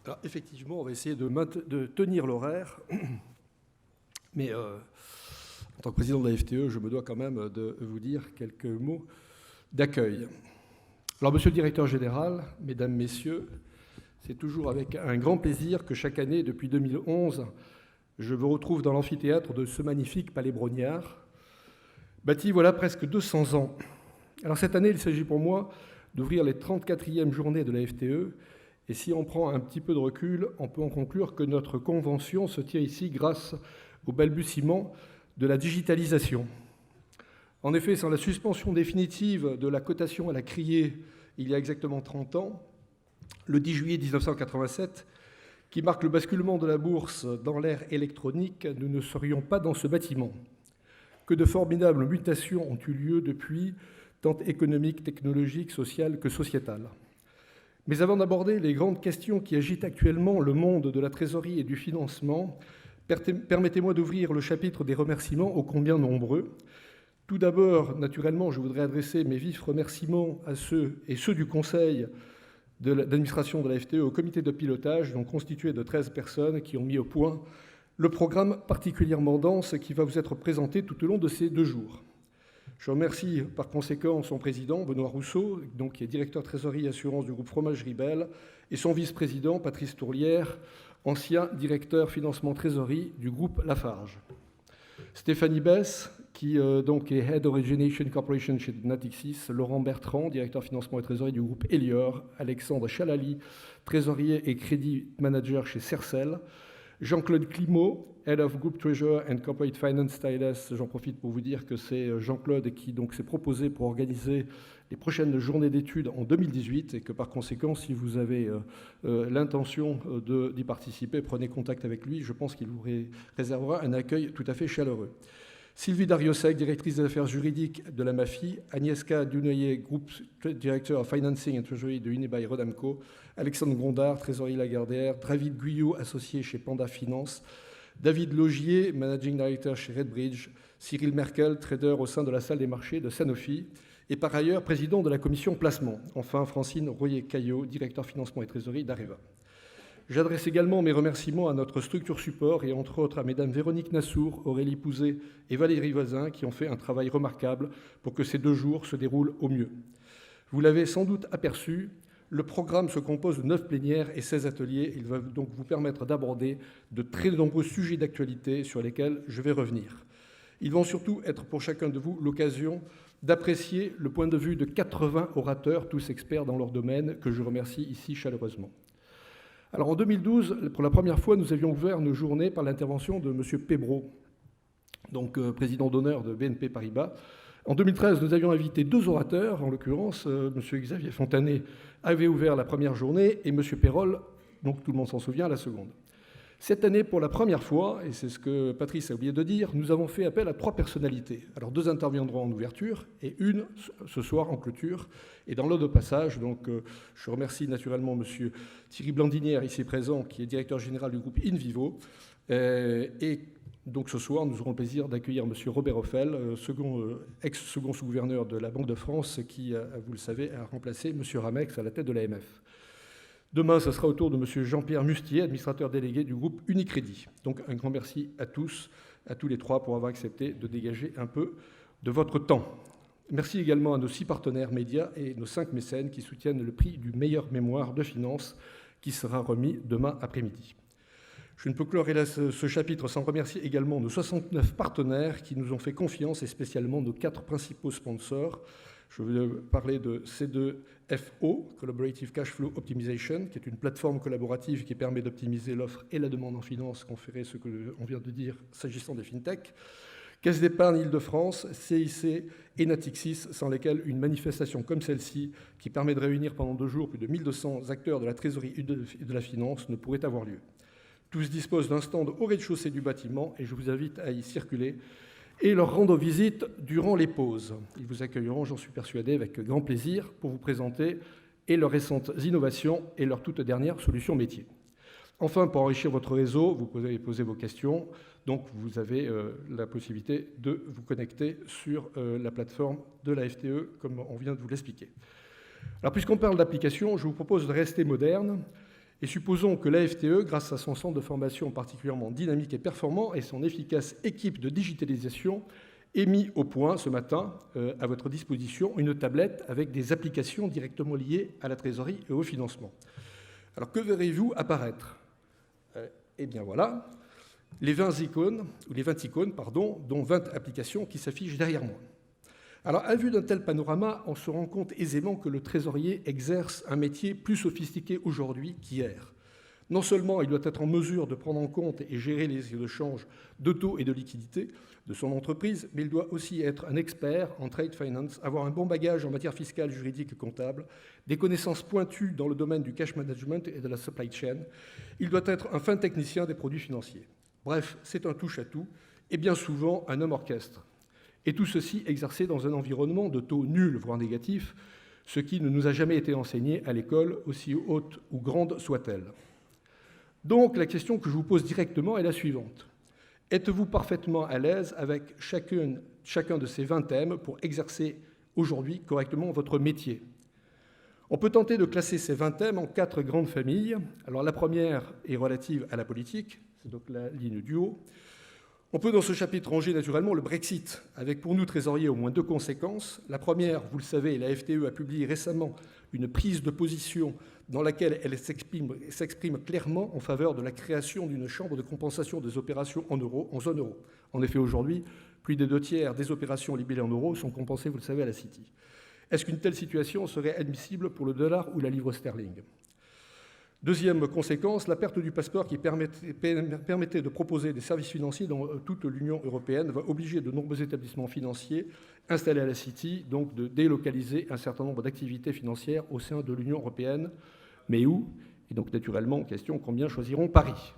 Alors, effectivement, on va essayer de tenir l'horaire, mais en tant que président de la FTE, je me dois quand même de vous dire quelques mots d'accueil. Alors, monsieur le directeur général, mesdames, messieurs, c'est toujours avec un grand plaisir que chaque année, depuis 2011, je vous retrouve dans l'amphithéâtre de ce magnifique palais Brognard, bâti voilà presque 200 ans. Alors cette année, il s'agit pour moi d'ouvrir les 34e journées de la FTE, et si on prend un petit peu de recul, on peut en conclure que notre convention se tient ici grâce au balbutiement de la digitalisation. En effet, sans la suspension définitive de la cotation à la criée il y a exactement 30 ans, le 10 juillet 1987, qui marque le basculement de la bourse dans l'ère électronique, nous ne serions pas dans ce bâtiment. Que de formidables mutations ont eu lieu depuis, tant économiques, technologiques, sociales que sociétales. Mais avant d'aborder les grandes questions qui agitent actuellement le monde de la trésorerie et du financement, permettez-moi d'ouvrir le chapitre des remerciements ô combien nombreux. Tout d'abord, naturellement, je voudrais adresser mes vifs remerciements à ceux du Conseil d'administration de la FTE au comité de pilotage, donc constitué de 13 personnes qui ont mis au point le programme particulièrement dense qui va vous être présenté tout au long de ces 2 jours. Je remercie par conséquent son président, Benoît Rousseau, donc, qui est directeur trésorerie et assurance du groupe Fromagerie Belle, et son vice-président, Patrice Tourlière, ancien directeur financement trésorerie du groupe Lafarge. Stéphanie Bess, qui donc est Head Origination Corporation chez Natixis, Laurent Bertrand, directeur financement et trésorerie du groupe Elior, Alexandre Chalali, trésorier et crédit manager chez Cercel, Jean-Claude Climeau, Head of Group Treasurer and Corporate Finance Styles. J'en profite pour vous dire que c'est Jean-Claude qui donc s'est proposé pour organiser les prochaines journées d'études en 2018 et que par conséquent, si vous avez l'intention d'y participer, prenez contact avec lui. Je pense qu'il vous réservera un accueil tout à fait chaleureux. Sylvie Dariosek, directrice des affaires juridiques de la MAFI, Agnieszka Dunoyer, Group Director of Financing and Treasury de Unibail Rodamco, Alexandre Gondard, trésorier Lagardère, David Guyot, associé chez Panda Finance, David Logier, Managing Director chez Redbridge, Cyril Merkel, trader au sein de la salle des marchés de Sanofi, et par ailleurs président de la commission placement. Enfin, Francine Royer-Caillot, directeur financement et trésorerie d'Areva. J'adresse également mes remerciements à notre structure support et entre autres à mesdames Véronique Nassour, Aurélie Pouzet et Valérie Voisin qui ont fait un travail remarquable pour que ces 2 jours se déroulent au mieux. Vous l'avez sans doute aperçu, le programme se compose de 9 plénières et 16 ateliers. Il va donc vous permettre d'aborder de très nombreux sujets d'actualité sur lesquels je vais revenir. Ils vont surtout être pour chacun de vous l'occasion d'apprécier le point de vue de 80 orateurs, tous experts dans leur domaine, que je remercie ici chaleureusement. Alors en 2012, pour la première fois, nous avions ouvert nos journées par l'intervention de M. Pébreau, donc président d'honneur de BNP Paribas. En 2013, nous avions invité 2 orateurs, en l'occurrence, M. Xavier Fontanet avait ouvert la première journée et M. Perrol, donc tout le monde s'en souvient, la seconde. Cette année, pour la première fois, et c'est ce que Patrice a oublié de dire, nous avons fait appel à 3 personnalités. Alors 2 interviendront en ouverture et une ce soir en clôture. Et dans l'ordre de passage, donc, je remercie naturellement M. Thierry Blandinière, ici présent, qui est directeur général du groupe InVivo. Et donc ce soir, nous aurons le plaisir d'accueillir M. Robert Ophel, ex-second sous-gouverneur de la Banque de France, qui, vous le savez, a remplacé M. Ramex à la tête de l'AMF. Demain, ce sera au tour de M. Jean-Pierre Mustier, administrateur délégué du groupe Unicrédit. Donc un grand merci à tous les 3, pour avoir accepté de dégager un peu de votre temps. Merci également à nos 6 partenaires médias et nos 5 mécènes qui soutiennent le prix du meilleur mémoire de finance qui sera remis demain après-midi. Je ne peux clore hélas ce chapitre sans remercier également nos 69 partenaires qui nous ont fait confiance et spécialement nos 4 principaux sponsors. Je veux parler de C2FO, Collaborative Cash Flow Optimization, qui est une plateforme collaborative qui permet d'optimiser l'offre et la demande en finance, conférer ce qu'on vient de dire s'agissant des fintechs. Caisse d'épargne Île-de-France, CIC et Natixis, sans lesquels une manifestation comme celle-ci, qui permet de réunir pendant 2 jours plus de 1200 acteurs de la trésorerie et de la finance, ne pourrait avoir lieu. Tous disposent d'un stand au rez-de-chaussée du bâtiment et je vous invite à y circuler et leur rendre visite durant les pauses. Ils vous accueilleront, j'en suis persuadé, avec grand plaisir pour vous présenter et leurs récentes innovations et leurs toutes dernières solutions métiers. Enfin, pour enrichir votre réseau, vous pouvez poser vos questions. Donc, vous avez la possibilité de vous connecter sur la plateforme de la FTE, comme on vient de vous l'expliquer. Alors, puisqu'on parle d'application, je vous propose de rester moderne Et supposons que la FTE, grâce à son centre de formation particulièrement dynamique et performant et son efficace équipe de digitalisation, ait mis au point ce matin, à votre disposition, une tablette avec des applications directement liées à la trésorerie et au financement. Alors que verrez-vous apparaître ? Eh bien voilà, les 20 icônes, dont 20 applications qui s'affichent derrière moi. Alors, à vue d'un tel panorama, on se rend compte aisément que le trésorier exerce un métier plus sophistiqué aujourd'hui qu'hier. Non seulement il doit être en mesure de prendre en compte et gérer les risques de change, de taux et de liquidité de son entreprise, mais il doit aussi être un expert en trade finance, avoir un bon bagage en matière fiscale, juridique et comptable, des connaissances pointues dans le domaine du cash management et de la supply chain. Il doit être un fin technicien des produits financiers. Bref, c'est un touche-à-tout et bien souvent un homme orchestre. Et tout ceci exercé dans un environnement de taux nuls, voire négatifs, ce qui ne nous a jamais été enseigné à l'école, aussi haute ou grande soit-elle. Donc, la question que je vous pose directement est la suivante. Êtes-vous parfaitement à l'aise avec chacun de ces 20 thèmes pour exercer aujourd'hui correctement votre métier ? On peut tenter de classer ces 20 thèmes en 4 grandes familles. Alors, la première est relative à la politique, c'est donc la ligne du haut. On peut dans ce chapitre ranger naturellement le Brexit, avec pour nous trésoriers au moins 2 conséquences. La première, vous le savez, la FTE a publié récemment une prise de position dans laquelle elle s'exprime clairement en faveur de la création d'une chambre de compensation des opérations en zone euro. En effet, aujourd'hui, plus des 2/3 des opérations libellées en euros sont compensées, vous le savez, à la City. Est-ce qu'une telle situation serait admissible pour le dollar ou la livre sterling ? Deuxième conséquence, la perte du passeport qui permettait de proposer des services financiers dans toute l'Union européenne va obliger de nombreux établissements financiers installés à la City donc de délocaliser un certain nombre d'activités financières au sein de l'Union européenne. Mais où ? Et donc naturellement, question, combien choisiront Paris ?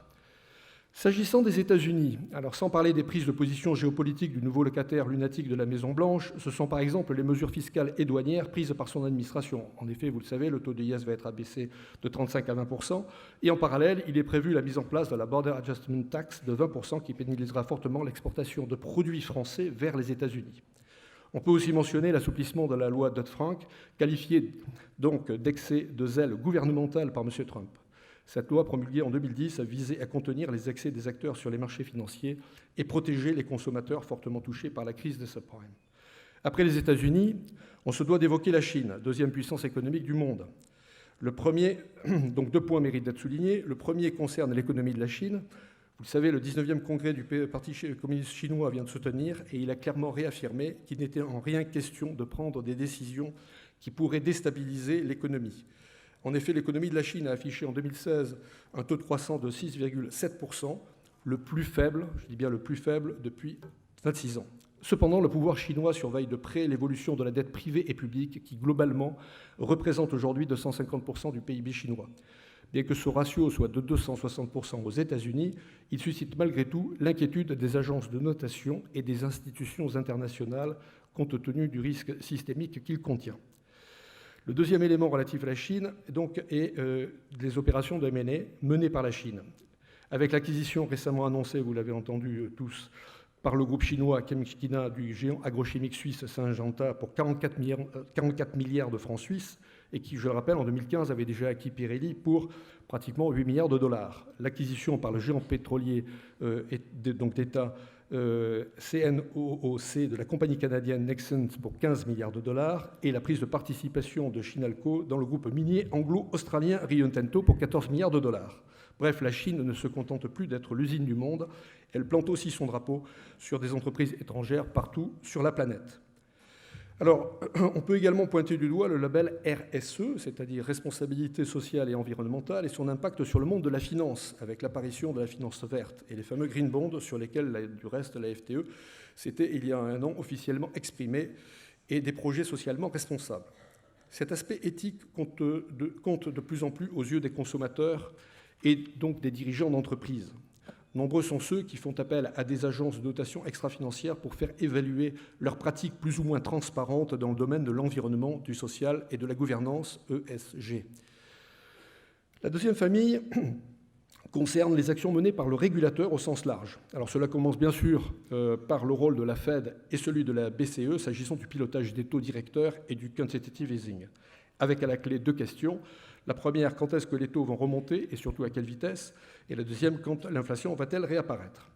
S'agissant des États-Unis, alors sans parler des prises de position géopolitiques du nouveau locataire lunatique de la Maison-Blanche, ce sont par exemple les mesures fiscales et douanières prises par son administration. En effet, vous le savez, le taux de IS va être abaissé de 35 à 20%, et en parallèle, il est prévu la mise en place de la Border Adjustment Tax de 20% qui pénalisera fortement l'exportation de produits français vers les États-Unis. On peut aussi mentionner l'assouplissement de la loi Dodd-Frank, qualifiée donc d'excès de zèle gouvernemental par M. Trump. Cette loi promulguée en 2010 a visé à contenir les excès des acteurs sur les marchés financiers et protéger les consommateurs fortement touchés par la crise des subprimes. Après les États-Unis, on se doit d'évoquer la Chine, deuxième puissance économique du monde. Le premier, donc 2 points méritent d'être soulignés. Le premier concerne l'économie de la Chine. Vous le savez, le 19e congrès du Parti communiste chinois vient de se tenir et il a clairement réaffirmé qu'il n'était en rien question de prendre des décisions qui pourraient déstabiliser l'économie. En effet, l'économie de la Chine a affiché en 2016 un taux de croissance de 6,7%, le plus faible, je dis bien le plus faible, depuis 26 ans. Cependant, le pouvoir chinois surveille de près l'évolution de la dette privée et publique qui, globalement, représente aujourd'hui 250% du PIB chinois. Bien que ce ratio soit de 260% aux États-Unis, il suscite malgré tout l'inquiétude des agences de notation et des institutions internationales compte tenu du risque systémique qu'il contient. Le deuxième élément relatif à la Chine donc, est les opérations de M&A menées par la Chine. Avec l'acquisition récemment annoncée, vous l'avez entendu tous, par le groupe chinois Chemchina du géant agrochimique suisse Syngenta pour 44 milliards de francs suisses et qui, je le rappelle, en 2015 avait déjà acquis Pirelli pour pratiquement 8 milliards de dollars. L'acquisition par le géant pétrolier donc d'État CNOOC de la compagnie canadienne Nexen pour 15 milliards de dollars et la prise de participation de Chinalco dans le groupe minier anglo-australien Rio Tinto pour 14 milliards de dollars. Bref, la Chine ne se contente plus d'être l'usine du monde, elle plante aussi son drapeau sur des entreprises étrangères partout sur la planète. Alors, on peut également pointer du doigt le label RSE, c'est-à-dire responsabilité sociale et environnementale, et son impact sur le monde de la finance, avec l'apparition de la finance verte et les fameux green bonds sur lesquels, du reste, la FTE s'était, il y a 1 an, officiellement exprimée, et des projets socialement responsables. Cet aspect éthique compte de plus en plus aux yeux des consommateurs et donc des dirigeants d'entreprises. Nombreux sont ceux qui font appel à des agences de notation extra-financières pour faire évaluer leurs pratiques plus ou moins transparentes dans le domaine de l'environnement, du social et de la gouvernance ESG. La deuxième famille concerne les actions menées par le régulateur au sens large. Alors cela commence bien sûr par le rôle de la Fed et celui de la BCE s'agissant du pilotage des taux directeurs et du quantitative easing. avec à la clé 2 questions. La première, quand est-ce que les taux vont remonter et surtout à quelle vitesse? Et la deuxième, quand l'inflation va-t-elle réapparaître?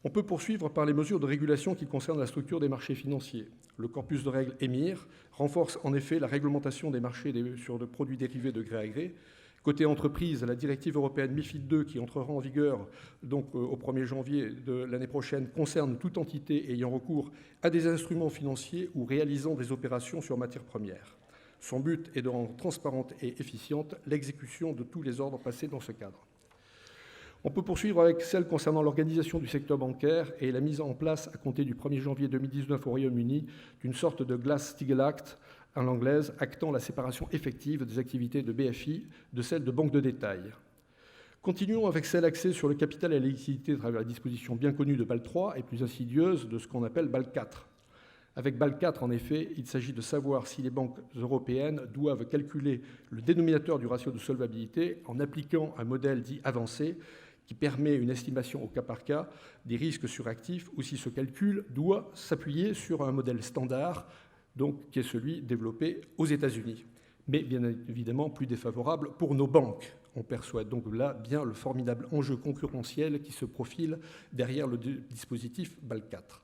On peut poursuivre par les mesures de régulation qui concernent la structure des marchés financiers. Le corpus de règles EMIR renforce en effet la réglementation des marchés sur de produits dérivés de gré à gré. Côté entreprise, la directive européenne MIFID II, qui entrera en vigueur donc au 1er janvier de l'année prochaine, concerne toute entité ayant recours à des instruments financiers ou réalisant des opérations sur matières premières. Son but est de rendre transparente et efficiente l'exécution de tous les ordres passés dans ce cadre. On peut poursuivre avec celle concernant l'organisation du secteur bancaire et la mise en place, à compter du 1er janvier 2019 au Royaume-Uni, d'une sorte de Glass-Steagall Act en l'anglaise, actant la séparation effective des activités de BFI de celles de banque de détail. Continuons avec celle axée sur le capital et la liquidité à travers la disposition bien connue de BAL 3 et plus insidieuse de ce qu'on appelle BAL 4. Avec BAL 4, en effet, il s'agit de savoir si les banques européennes doivent calculer le dénominateur du ratio de solvabilité en appliquant un modèle dit avancé qui permet une estimation au cas par cas des risques suractifs ou si ce calcul doit s'appuyer sur un modèle standard, donc qui est celui développé aux États-Unis, mais bien évidemment plus défavorable pour nos banques. On perçoit donc là bien le formidable enjeu concurrentiel qui se profile derrière le dispositif BAL 4.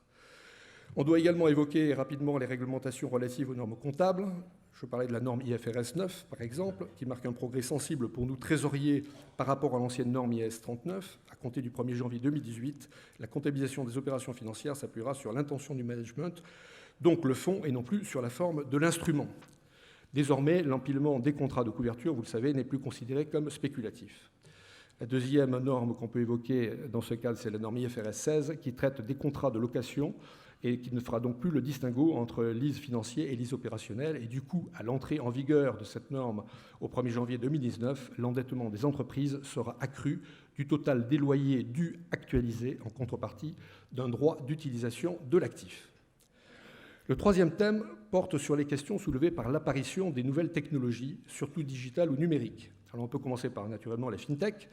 On doit également évoquer rapidement les réglementations relatives aux normes comptables. Je parlais de la norme IFRS 9, par exemple, qui marque un progrès sensible pour nous trésoriers par rapport à l'ancienne norme IAS 39. À compter du 1er janvier 2018, la comptabilisation des opérations financières s'appuiera sur l'intention du management, donc le fond et non plus sur la forme de l'instrument. Désormais, l'empilement des contrats de couverture, vous le savez, n'est plus considéré comme spéculatif. La deuxième norme qu'on peut évoquer dans ce cadre, c'est la norme IFRS 16, qui traite des contrats de location et qui ne fera donc plus le distinguo entre lease financier et lease opérationnel. Et du coup, à l'entrée en vigueur de cette norme au 1er janvier 2019, l'endettement des entreprises sera accru du total des loyers dus actualisés en contrepartie d'un droit d'utilisation de l'actif. Le troisième thème porte sur les questions soulevées par l'apparition des nouvelles technologies, surtout digitales ou numériques. Alors on peut commencer par naturellement la FinTech.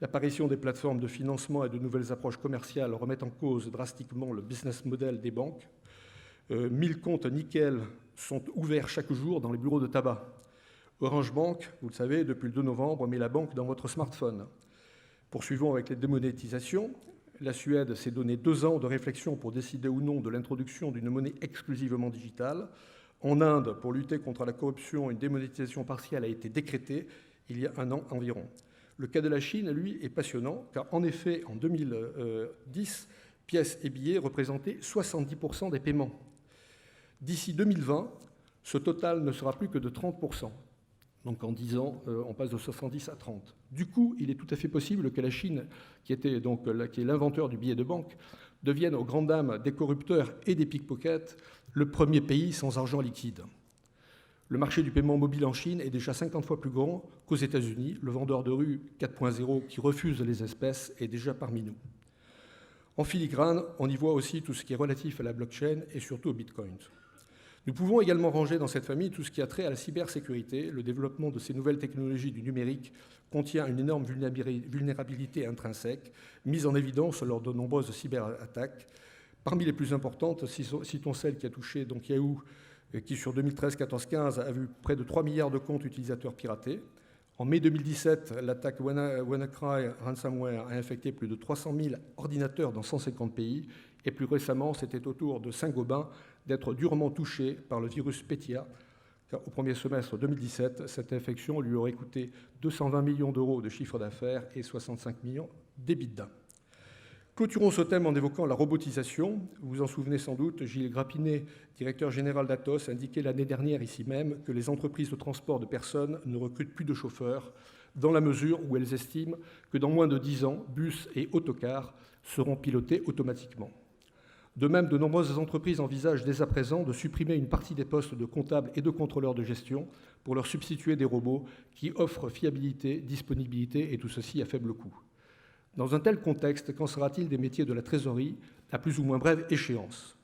L'apparition des plateformes de financement et de nouvelles approches commerciales remettent en cause drastiquement le business model des banques. 1000 comptes nickel sont ouverts chaque jour dans les bureaux de tabac. Orange Bank, vous le savez, depuis le 2 novembre, met la banque dans votre smartphone. Poursuivons avec les démonétisations. La Suède s'est donné 2 ans de réflexion pour décider ou non de l'introduction d'une monnaie exclusivement digitale. En Inde, pour lutter contre la corruption, une démonétisation partielle a été décrétée il y a 1 an environ. Le cas de la Chine, lui, est passionnant, car en effet, en 2010, pièces et billets représentaient 70% des paiements. D'ici 2020, ce total ne sera plus que de 30%. Donc en 10 ans, on passe de 70 à 30. Du coup, il est tout à fait possible que la Chine, qui est l'inventeur du billet de banque, devienne, aux grandes dames des corrupteurs et des pickpockets, le premier pays sans argent liquide. Le marché du paiement mobile en Chine est déjà 50 fois plus grand qu'aux États-Unis. Le vendeur de rue 4.0 qui refuse les espèces est déjà parmi nous. En filigrane, on y voit aussi tout ce qui est relatif à la blockchain et surtout au Bitcoin. Nous pouvons également ranger dans cette famille tout ce qui a trait à la cybersécurité. Le développement de ces nouvelles technologies du numérique contient une énorme vulnérabilité intrinsèque, mise en évidence lors de nombreuses cyberattaques. Parmi les plus importantes, citons celle qui a touché donc Yahoo, qui sur 2013, 14, 15 a vu près de 3 milliards de comptes utilisateurs piratés. En mai 2017, l'attaque WannaCry Ransomware a infecté plus de 300 000 ordinateurs dans 150 pays. Et plus récemment, c'était au tour de Saint-Gobain d'être durement touché par le virus Petya. Car au premier semestre 2017, cette infection lui aurait coûté 220 millions d'euros de chiffre d'affaires et 65 millions d'EBITDA. Clôturons ce thème en évoquant la robotisation. Vous vous en souvenez sans doute, Gilles Grappinet, directeur général d'Atos, indiquait l'année dernière ici même que les entreprises de transport de personnes ne recrutent plus de chauffeurs dans la mesure où elles estiment que dans moins de 10 ans, bus et autocars seront pilotés automatiquement. De même, de nombreuses entreprises envisagent dès à présent de supprimer une partie des postes de comptables et de contrôleurs de gestion pour leur substituer des robots qui offrent fiabilité, disponibilité et tout ceci à faible coût. Dans un tel contexte, qu'en sera-t-il des métiers de la trésorerie à plus ou moins brève échéance?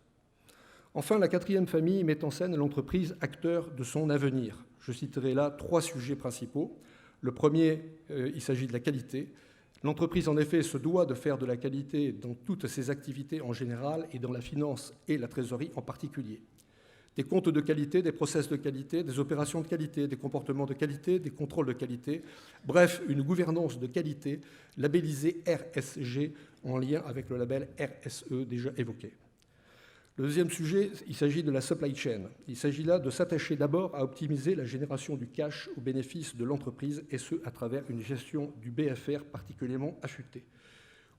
Enfin, la quatrième famille met en scène l'entreprise acteur de son avenir. Je citerai là 3 sujets principaux. Le premier, il s'agit de la qualité. L'entreprise, en effet, se doit de faire de la qualité dans toutes ses activités en général et dans la finance et la trésorerie en particulier. des comptes de qualité, des process de qualité, des opérations de qualité, des comportements de qualité, des contrôles de qualité, bref, une gouvernance de qualité labellisée RSG en lien avec le label RSE déjà évoqué. Le deuxième sujet, il s'agit de la supply chain. Il s'agit là de s'attacher d'abord à optimiser la génération du cash au bénéfice de l'entreprise, et ce, à travers une gestion du BFR particulièrement affûtée.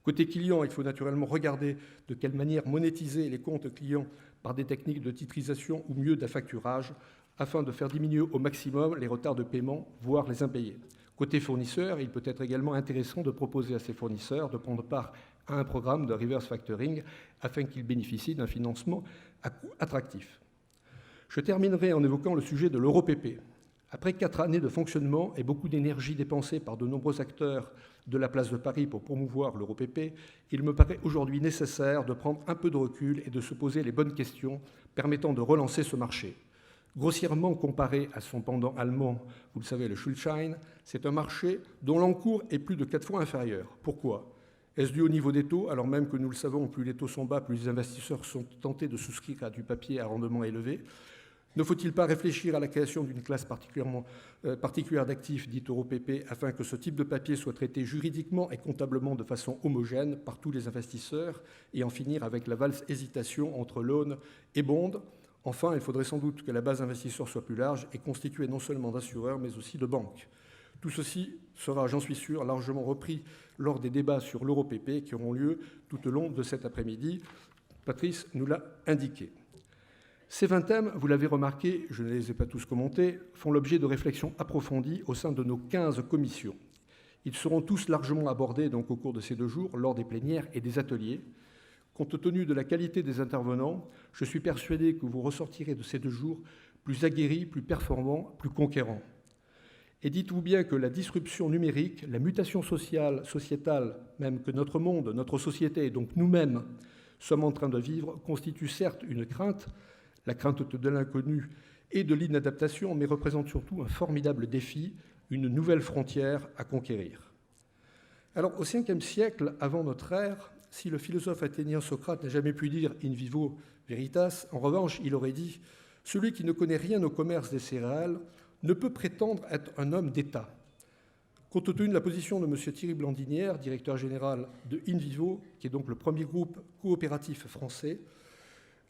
Côté client, il faut naturellement regarder de quelle manière monétiser les comptes clients par des techniques de titrisation ou mieux d'affacturage, afin de faire diminuer au maximum les retards de paiement, voire les impayés. Côté fournisseur, il peut être également intéressant de proposer à ses fournisseurs de prendre part à un programme de reverse factoring afin qu'ils bénéficient d'un financement à coût attractif. Je terminerai en évoquant le sujet de l'EuroPP. Après 4 années de fonctionnement et beaucoup d'énergie dépensée par de nombreux acteurs de la place de Paris pour promouvoir l'EuroPP, il me paraît aujourd'hui nécessaire de prendre un peu de recul et de se poser les bonnes questions permettant de relancer ce marché. Grossièrement comparé à son pendant allemand, vous le savez, le Schuldschein, c'est un marché dont l'encours est plus de 4 fois inférieur. Pourquoi ? Est-ce dû au niveau des taux, alors même que nous le savons, plus les taux sont bas, plus les investisseurs sont tentés de souscrire à du papier à rendement élevé ? Ne faut-il pas réfléchir à la création d'une classe particulière d'actifs dite EuroPP afin que ce type de papier soit traité juridiquement et comptablement de façon homogène par tous les investisseurs et en finir avec la valse hésitation entre loan et bond ? Enfin, il faudrait sans doute que la base investisseur soit plus large et constituée non seulement d'assureurs mais aussi de banques. Tout ceci sera, j'en suis sûr, largement repris lors des débats sur l'EuroPP qui auront lieu tout au long de cet après-midi. Patrice nous l'a indiqué. Ces 20 thèmes, vous l'avez remarqué, je ne les ai pas tous commentés, font l'objet de réflexions approfondies au sein de nos 15 commissions. Ils seront tous largement abordés donc, au cours de ces 2 jours lors des plénières et des ateliers. Compte tenu de la qualité des intervenants, je suis persuadé que vous ressortirez de ces 2 jours plus aguerris, plus performants, plus conquérants. Et dites-vous bien que la disruption numérique, la mutation sociétale, même que notre monde, notre société et donc nous-mêmes sommes en train de vivre, constitue certes une crainte, la crainte de l'inconnu et de l'inadaptation, mais représente surtout un formidable défi, une nouvelle frontière à conquérir. Alors, au 5e siècle, avant notre ère, si le philosophe athénien Socrate n'a jamais pu dire « in vivo veritas », en revanche, il aurait dit « celui qui ne connaît rien au commerce des céréales ne peut prétendre être un homme d'État ». Compte tenu de la position de M. Thierry Blandinière, directeur général de In Vivo, qui est donc le premier groupe coopératif français,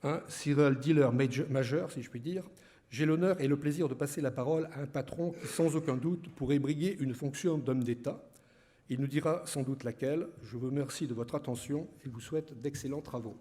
un serial dealer majeur, si je puis dire, j'ai l'honneur et le plaisir de passer la parole à un patron qui, sans aucun doute, pourrait briguer une fonction d'homme d'État. Il nous dira sans doute laquelle. Je vous remercie de votre attention et vous souhaite d'excellents travaux.